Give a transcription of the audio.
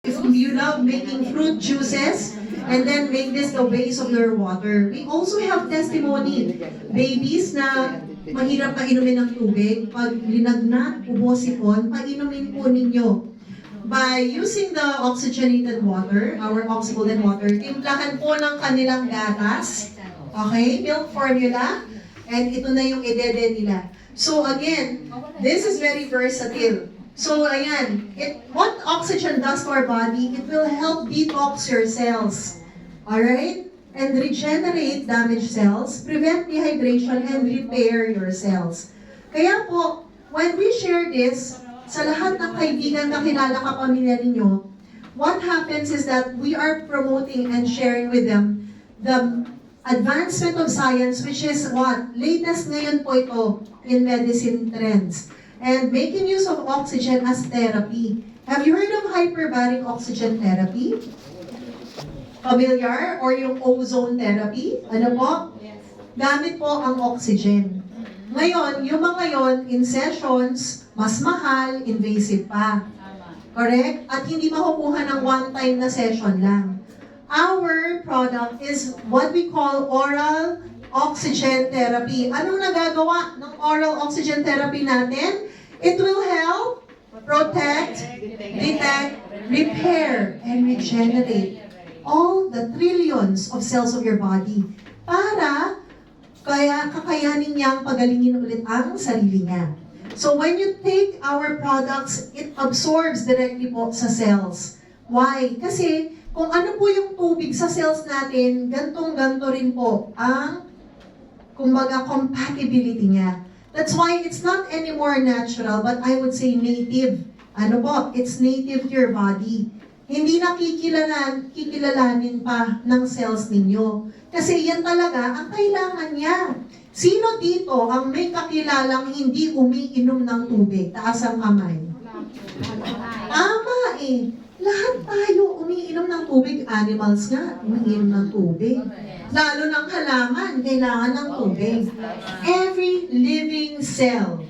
If you love making fruit juices, and then make this the base of your water. We also have testimony. Babies na mahirap pa inumin ng tubig, pag linagnat, ubosipon, painumin po ninyo. By using the oxygenated water, our oxycooled water, timplahan po ng kanilang gatas, okay, milk formula, and ito na yung idede nila. So again, this is very versatile. So ayan, what oxygen does to our body, it will help detox your cells. Alright? And regenerate damaged cells, prevent dehydration, and repair your cells. Kaya po, when we share this, sa lahat ng kaibigan na kilala kapamilya ninyo, what happens is that we are promoting and sharing with them the advancement of science, which is what? Latest ngayon po ito in medicine trends. And making use of oxygen as therapy. Have you heard of hyperbaric oxygen therapy? Familiar? Or yung ozone therapy? Ano po? Gamit po ang oxygen. Ngayon, yung mga yon in sessions, mas mahal, invasive pa. Correct? At hindi makukuha ng one-time na session lang. Our product is what we call oral oxygen therapy. Anong nagagawa ng oral oxygen therapy natin? It will help protect, detect, repair, and regenerate all the trillions of cells of your body para kaya kakayanin niyang pagalingin ulit ang sarili niya. So when you take our products, it absorbs directly po sa cells. Why? Kasi kung ano po yung tubig sa cells natin, gantong-ganto rin po ang kumbaga compatibility niya. That's why it's not anymore natural, but I would say native. Ano po? It's native to your body. Hindi na kikilalanin pa ng cells ninyo. Kasi yan talaga ang kailangan niya. Sino dito ang may kakilalang hindi umiinom ng tubig? Taas ang kamay. Tama eh. Lahat tayo umiinom ng tubig. Animals nga, umiinom ng tubig. Lalo ng halaman, kailangan ng tubig. Every living cell